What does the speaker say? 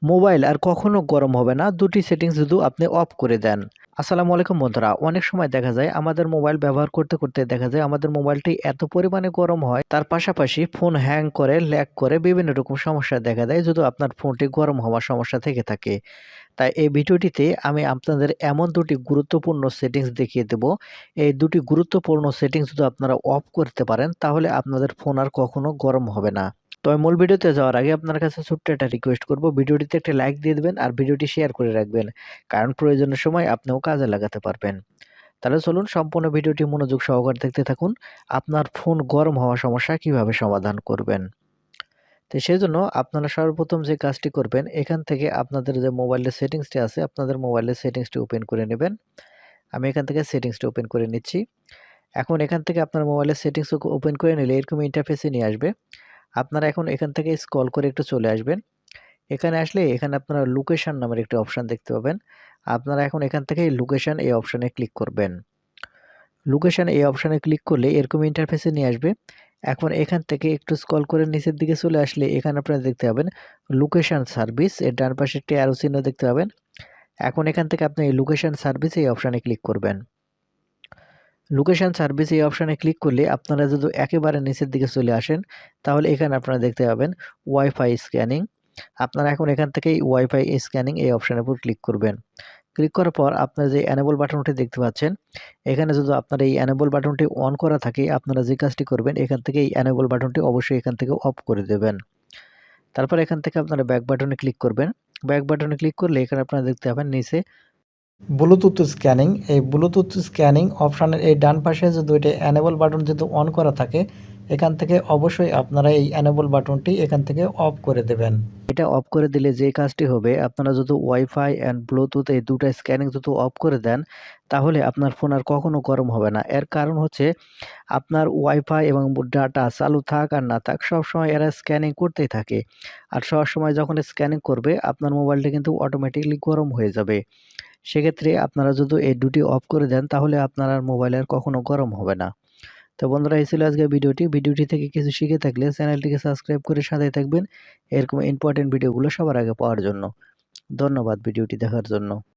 Mobile আর কখনো গরম হবে না, দুটি সেটিংস শুধু আপনি অফ করে দেন। আসসালামু আলাইকুম বন্ধুরা, অনেক সময় দেখা যায় আমাদের মোবাইল ব্যবহার করতে করতে দেখা যায় আমাদের মোবাইলটি এত পরিমাণে গরম হয়, তার পাশাপাশি ফোন হ্যাং করে, ল্যাগ করে বিভিন্ন রকম সমস্যা দেখা দেয় যদি আপনার ফোনটি গরম হওয়ার সমস্যা থেকে থাকে। তাই এই ভিডিওটিতে আমি আপনাদের এমন দুটি গুরুত্বপূর্ণ সেটিংস দেখিয়ে দেব। এই দুটি গুরুত্বপূর্ণ সেটিংস যদি আপনারা অফ করতে পারেন তাহলে আপনাদের ফোন আর কখনো গরম হবে না। তবে মূল ভিডিওতে যাওয়ার আগে আপনার কাছে ছোট্ট একটা রিকোয়েস্ট করব, ভিডিওটিতে একটা লাইক দিয়ে দিবেন আর ভিডিওটি শেয়ার করে রাখবেন, কারণ প্রয়োজনের সময় আপনিও কাজে লাগাতে পারবেন। তাহলে চলুন সম্পূর্ণ ভিডিওটি মনোযোগ সহকারে দেখতে থাকুন। আপনার ফোন গরম হওয়ার সমস্যা কিভাবে সমাধান করবেন। তো সেজন্য আপনারা সর্বপ্রথম যে কাজটি করবেন, এখান থেকে আপনাদের যে মোবাইলের সেটিংসটি আছে, আপনাদের মোবাইলের সেটিংসটি ওপেন করে নেবেন। আমি এখান থেকে সেটিংসটি ওপেন করে নিচ্ছি। এখন এখান থেকে আপনার মোবাইলের সেটিংস ওপেন করে নিলে এরকম ইন্টারফেসে নিয়ে আসবে। আপনারা এখন এখান থেকে স্ক্রল করে একটু চলে আসবেন। এখানে আসলে এখানে আপনারা লোকেশন নামের একটি অপশন দেখতে পাবেন। আপনারা এখন এখান থেকে লোকেশন এই অপশনে ক্লিক করবেন। লোকেশন এই অপশনে ক্লিক করলে এরকম ইন্টারফেসে নিয়ে আসবে। এখন এখান থেকে একটু স্ক্রল করে নিচের দিকে চলে আসলে এখানে আপনারা দেখতে পাবেন লোকেশন সার্ভিস, এর ডান পাশে একটি অ্যারো চিহ্ন দেখতে পাবেন। এখন এখান থেকে আপনি এই লোকেশন সার্ভিস এই অপশনে ক্লিক করবেন। লোকেশন সার্ভিস এই অপশনে ক্লিক করলে আপনারা যদি একেবারে নিচের দিকে চলে আসেন, তাহলে এখানে আপনারা দেখতে পাবেন ওয়াইফাই স্ক্যানিং। আপনারা এখন এখান থেকে ওয়াইফাই স্ক্যানিং এই অপশনের উপর ক্লিক করবেন। ক্লিক করার পর আপনারা যে এনেবল বাটনটি দেখতে পাচ্ছেন, এখানে যদি আপনার এই এনেবল বাটনটি অন করা থাকে, আপনারা যে কাজটি করবেন এখান থেকে এই এনেবল বাটনটি অবশ্যই এখান থেকে অফ করে দেবেন। তারপর এখান থেকে আপনারা ব্যাক বাটনে ক্লিক করবেন। ব্যাক বাটনে ক্লিক করলে এখানে আপনারা দেখতে পাবেন নিচে ব্লুটুথ স্ক্যানিং, এই ব্লুটুথ স্ক্যানিং অপশনের এই ডান পাশে যদি ওইটা এনেবল বাটন যদি অন করা থাকে, এখান থেকে অবশ্যই আপনারা এই এনেবল বাটনটি এখান থেকে অফ করে দেবেন। এটা অফ করে দিলে যে কাজটি হবে, আপনারা যদি ওয়াইফাই অ্যান্ড ব্লুটুথ এই দুটা স্ক্যানিং যদি অফ করে দেন, তাহলে আপনার ফোন আর কখনো গরম হবে না। এর কারণ হচ্ছে আপনার ওয়াইফাই এবং ডাটা চালু থাক আর না থাক, সবসময় এরা স্ক্যানিং করতেই থাকে। আর সবসময় যখন স্ক্যানিং করবে আপনার মোবাইলটা কিন্তু অটোমেটিকলি গরম হয়ে যাবে। সেক্ষেত্রে আপনারা যদি এই দুটি অফ করে দেন তাহলে আপনার আর মোবাইল আর কখনো গরম হবে না। তো বন্ধুরা, এই ছিল আজকের ভিডিওটি থেকে কিছু শিখে থাকলে চ্যানেলটিকে সাবস্ক্রাইব করে সাথে থাকবেন এরকম ইম্পর্টেন্ট ভিডিওগুলো সবার আগে পাওয়ার জন্য। ধন্যবাদ ভিডিওটি দেখার জন্য।